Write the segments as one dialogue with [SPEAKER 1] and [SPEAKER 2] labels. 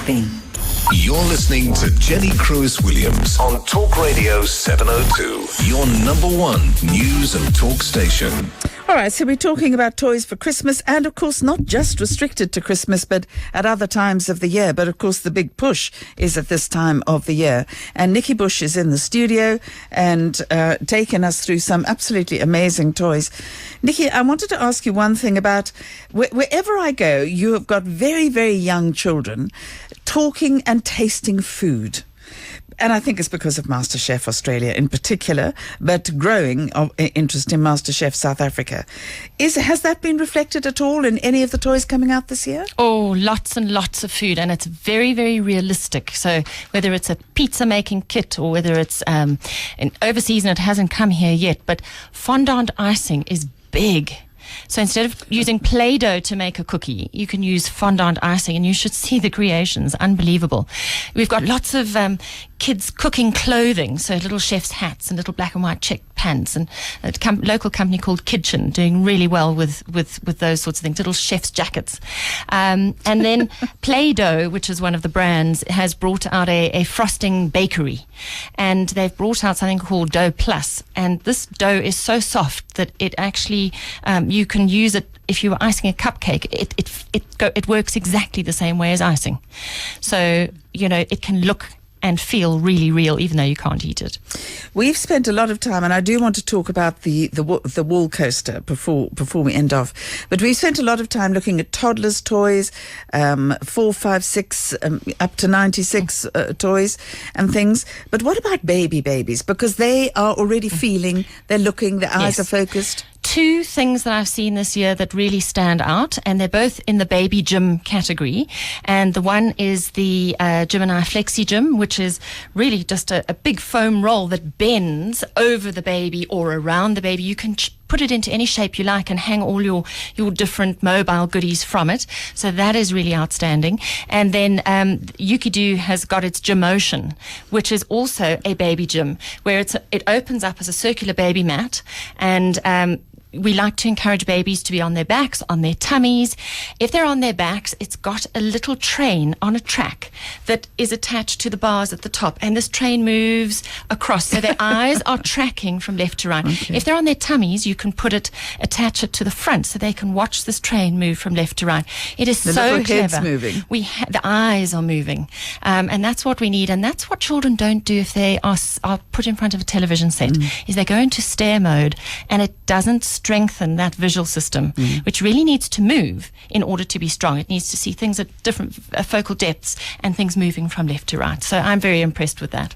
[SPEAKER 1] shopping.
[SPEAKER 2] You're listening to Jenny Cruz Williams on Talk Radio 702, your number one news and talk station.
[SPEAKER 3] All right, so we're talking about toys for Christmas, and of course not just restricted to Christmas, but at other times of the year. But of course the big push is at this time of the year. And Nikki Bush is in the studio and taking us through some absolutely amazing toys. Nikki, I wanted to ask you one thing about wherever I go, you have got very, very young children talking and tasting food. And I think it's because of MasterChef Australia in particular, but growing interest in MasterChef South Africa. Has that been reflected at all in any of the toys coming out this year?
[SPEAKER 4] Oh, lots and lots of food, and it's very, very realistic. So whether it's a pizza making kit or whether it's in overseas and it hasn't come here yet, but fondant icing is big. So instead of using Play-Doh to make a cookie, you can use fondant icing, and you should see the creations. Unbelievable. We've got lots of kids cooking clothing, so little chef's hats and little black and white checked pants, and a local company called Kitchen doing really well with those sorts of things, little chef's jackets. And then Play-Doh, which is one of the brands, has brought out a frosting bakery, and they've brought out something called Dough Plus, and this dough is so soft that it actually you can use it if you were icing a cupcake. It works exactly the same way as icing, so it can look and feel really real, even though you can't eat it.
[SPEAKER 3] We've spent a lot of time, and I do want to talk about the wall coaster before we end off. But we've spent a lot of time looking at toddlers' toys, 4, 5, 6, up to 96 toys and things. But what about babies? Because they are already feeling, they're looking, their eyes are focused.
[SPEAKER 4] Two things that I've seen this year that really stand out, and they're both in the baby gym category. And the one is the Gemini Flexi Gym, which is really just a big foam roll that bends over the baby or around the baby. You can put it into any shape you like and hang all your different mobile goodies from it. So that is really outstanding. And then Yukido has got its Gymotion, which is also a baby gym, where it opens up as a circular baby mat, and we like to encourage babies to be on their backs, on their tummies. If they're on their backs, it's got a little train on a track that is attached to the bars at the top, and this train moves across, so their eyes are tracking from left to right. Okay. If they're on their tummies, you can attach it to the front, so they can watch this train move from left to right. It is so clever.
[SPEAKER 3] The head's moving.
[SPEAKER 4] The eyes are moving, and that's what we need, and that's what children don't do if they are put in front of a television set. Is they go into stare mode, and it doesn't strengthen that visual system, which really needs to move in order to be strong. It needs to see things at different focal depths and things moving from left to right. So I'm very impressed with that.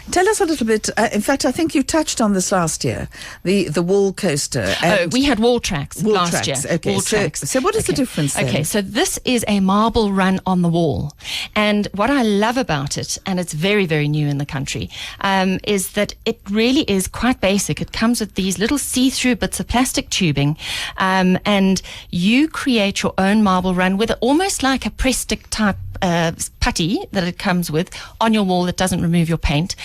[SPEAKER 3] Tell us a little bit. In fact, I think you touched on this last year, the wall coaster.
[SPEAKER 4] We had wall tracks last year.
[SPEAKER 3] Okay.
[SPEAKER 4] Wall tracks.
[SPEAKER 3] So what is the difference then?
[SPEAKER 4] Okay, so this is a marble run on the wall. And what I love about it, and it's very, very new in the country, is that it really is quite basic. It comes with these little see-through bits of plastic tubing, and you create your own marble run with almost like a press stick type putty that it comes with on your wall that doesn't remove your paint,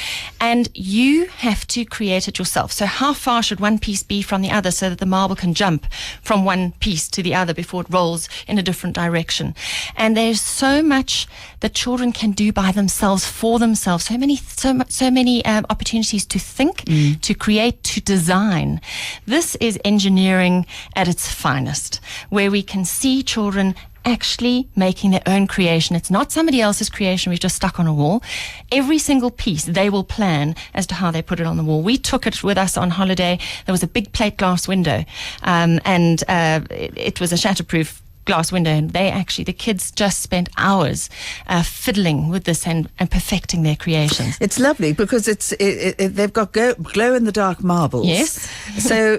[SPEAKER 4] and you have to create it yourself. So how far should one piece be from the other so that the marble can jump from one piece to the other before it rolls in a different direction? And there's so much that children can do by themselves, for themselves, so many opportunities to think, to create, to design. This is engineering at its finest, where we can see children actually making their own creation. It's not somebody else's creation we've just stuck on a wall. Every single piece they will plan as to how they put it on the wall. We took it with us on holiday. There was a big plate glass window, and it was a shatterproof glass window, and the kids just spent hours fiddling with this and perfecting their creations.
[SPEAKER 3] It's lovely because they've got glow in the dark marbles.
[SPEAKER 4] Yes.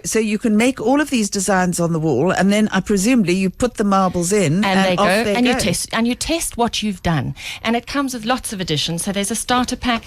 [SPEAKER 3] so you can make all of these designs on the wall, and then presumably you put the marbles in, and
[SPEAKER 4] they go, and
[SPEAKER 3] go.
[SPEAKER 4] you test what you've done. And it comes with lots of additions. So there's a starter pack,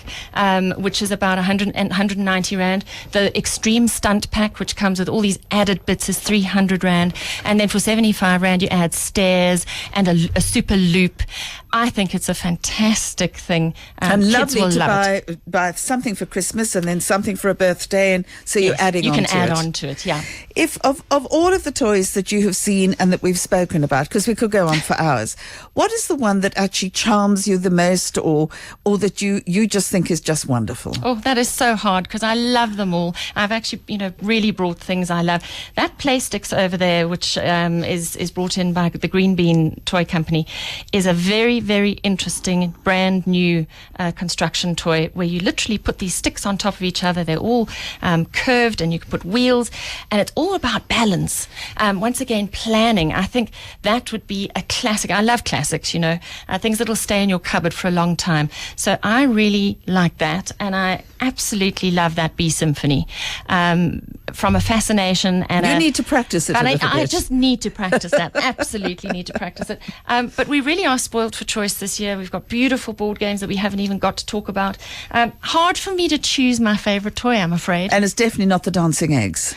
[SPEAKER 4] which is about 190 Rand. The extreme stunt pack, which comes with all these added bits, is 300 Rand. And then for 75 Rand, you add add stairs and a super loop. I think it's a fantastic thing.
[SPEAKER 3] And
[SPEAKER 4] Kids
[SPEAKER 3] lovely
[SPEAKER 4] will
[SPEAKER 3] to
[SPEAKER 4] love
[SPEAKER 3] buy something for Christmas and then something for a birthday, and so you're adding
[SPEAKER 4] you
[SPEAKER 3] on
[SPEAKER 4] can
[SPEAKER 3] to
[SPEAKER 4] add
[SPEAKER 3] it.
[SPEAKER 4] on to it, yeah.
[SPEAKER 3] If of all of the toys that you have seen and that we've spoken about, because we could go on for hours, what is the one that actually charms you the most, or that you just think is just wonderful?
[SPEAKER 4] Oh, that is so hard because I love them all. I've actually, really brought things I love. That Play Sticks over there, which is brought in by the Green Bean Toy Company, is a very, very interesting, brand new construction toy where you literally put these sticks on top of each other. They're all curved, and you can put wheels, and it's all about balance. Once again, planning. I think that would be a classic. I love classics, things that'll stay in your cupboard for a long time. So I really like that, and I absolutely love that Bee Symphony. From a fascination and
[SPEAKER 3] you need to practice it a little bit.
[SPEAKER 4] I just need to practice that. Absolutely need to practice it. But we really are spoiled for choice this year. We've got beautiful board games that we haven't even got to talk about. Hard for me to choose my favorite toy, I'm afraid.
[SPEAKER 3] And it's definitely not the dancing eggs.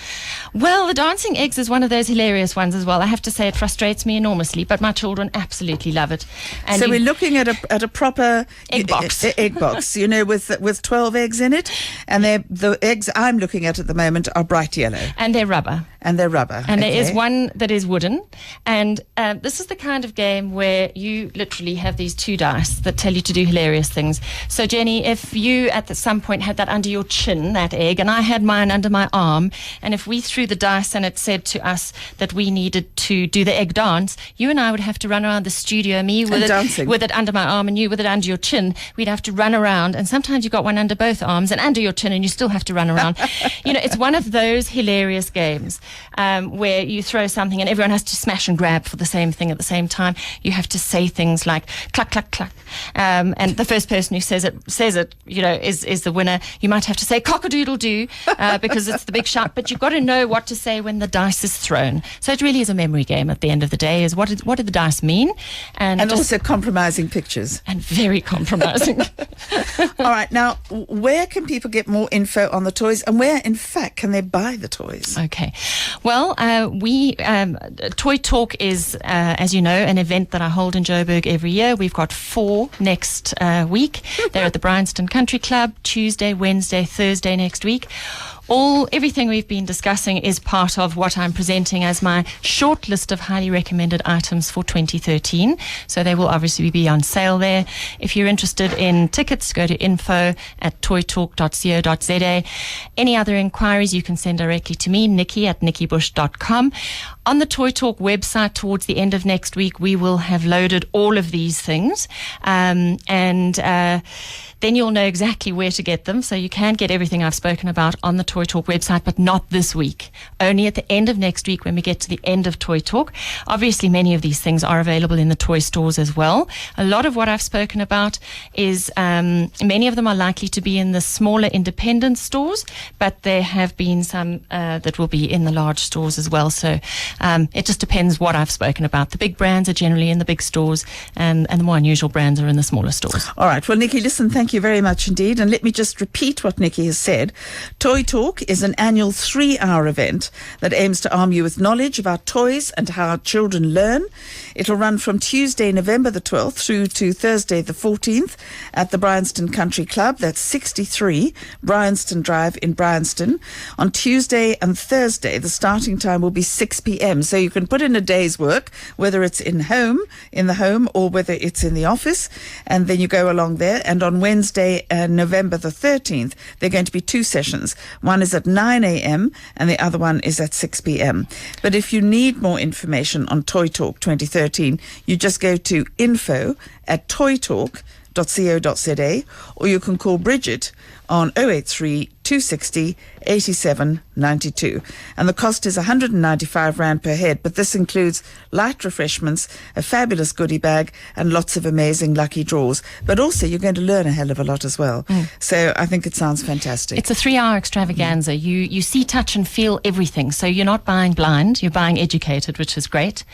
[SPEAKER 4] Well, the dancing eggs is one of those hilarious ones as well. I have to say it frustrates me enormously, but my children absolutely love it. And
[SPEAKER 3] so we're looking at a proper
[SPEAKER 4] egg box.
[SPEAKER 3] Egg box, with 12 eggs in it, and the eggs I'm looking at the moment are bright yellow.
[SPEAKER 4] And they're rubber.
[SPEAKER 3] And they're rubber.
[SPEAKER 4] And there is one that is wooden. And this is the kind of game where you literally have these two dice that tell you to do hilarious things. So, Jenny, if you at some point had that under your chin, that egg, and I had mine under my arm, and if we threw the dice and it said to us that we needed to do the egg dance, you and I would have to run around the studio, me with it under my arm and you with it under your chin. We'd have to run around, and sometimes you got one under both arms and under your chin, and you still have to run around. It's one of those hilarious games where you throw something and everyone has to smash and grab for the same thing at the same time. You have to say things like cluck, cluck, cluck. And the first person who says it, is the winner. You might have to say cock-a-doodle-doo because it's the big shout, but you've got to know what to say when the dice is thrown. So it really is a memory game at the end of the day, is what do the dice mean? And
[SPEAKER 3] also compromising pictures.
[SPEAKER 4] And very compromising.
[SPEAKER 3] All right, now, where can people get more info on the toys, and where, in fact, can they buy the toys?
[SPEAKER 4] Okay. Well, Toy Talk is, as you know, an event that I hold in Joburg every year. We've got 4 next week. They're at the Bryanston Country Club, Tuesday, Wednesday, Thursday next week. Everything we've been discussing is part of what I'm presenting as my short list of highly recommended items for 2013. So they will obviously be on sale there. If you're interested in tickets, go to info@toytalk.co.za. Any other inquiries, you can send directly to me, Nikki at nikkibush.com. On the Toy Talk website towards the end of next week, we will have loaded all of these things. Then you'll know exactly where to get them. So you can get everything I've spoken about on the Toy Talk website, but not this week. Only at the end of next week when we get to the end of Toy Talk. Obviously, many of these things are available in the toy stores as well. A lot of what I've spoken about is many of them are likely to be in the smaller independent stores, but there have been some that will be in the large stores as well. So it just depends what I've spoken about. The big brands are generally in the big stores, and the more unusual brands are in the smaller stores.
[SPEAKER 3] All right. Well, Nikki, listen, thank you very much indeed. And let me just repeat what Nikki has said. Toy Talk is an annual 3-hour event that aims to arm you with knowledge about toys and how children learn. It'll run from Tuesday, November the 12th through to Thursday the 14th at the Bryanston Country Club. That's 63 Bryanston Drive in Bryanston. On Tuesday and Thursday, the starting time will be 6 p.m. So you can put in a day's work, whether it's in the home, or whether it's in the office, and then you go along there. And on Wednesday, November the 13th, there are going to be 2 sessions. One is at 9 a.m. and the other one is at 6 p.m. But if you need more information on Toy Talk 2013, you just go to info@toytalk.co.za, or you can call Bridget on 083 260 87 92. And the cost is R195 per head, but this includes light refreshments, a fabulous goodie bag, and lots of amazing lucky draws. But also, you're going to learn a hell of a lot as well. So I think it sounds fantastic.
[SPEAKER 4] It's a 3-hour extravaganza. You see, touch, and feel everything. So you're not buying blind, you're buying educated, which is great.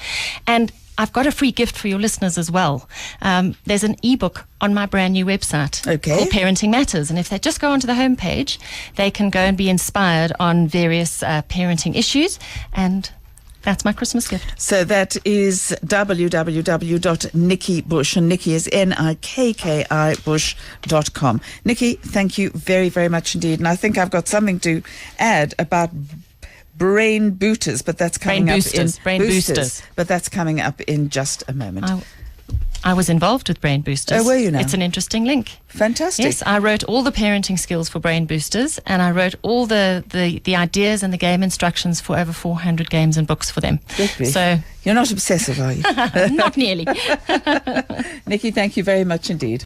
[SPEAKER 4] And I've got a free gift for your listeners as well. There's an ebook on my brand new website called Parenting Matters. And if they just go onto the homepage, they can go and be inspired on various parenting issues. And That's my Christmas gift.
[SPEAKER 3] So that is www.nikkibush, and Nikki is Nikki Bush.com. Nikki, thank you very, very much indeed. And I think I've got something to add about brain boosters, but that's coming up in
[SPEAKER 4] boosters.
[SPEAKER 3] But that's coming up in just a moment.
[SPEAKER 4] I was involved with Brain Boosters.
[SPEAKER 3] Oh, were you now?
[SPEAKER 4] It's an interesting link.
[SPEAKER 3] Fantastic.
[SPEAKER 4] Yes, I wrote all the parenting skills for Brain Boosters, and I wrote all the ideas and the game instructions for over 400 games and books for them. So
[SPEAKER 3] you're not obsessive, are you?
[SPEAKER 4] not nearly.
[SPEAKER 3] Nikki, thank you very much indeed.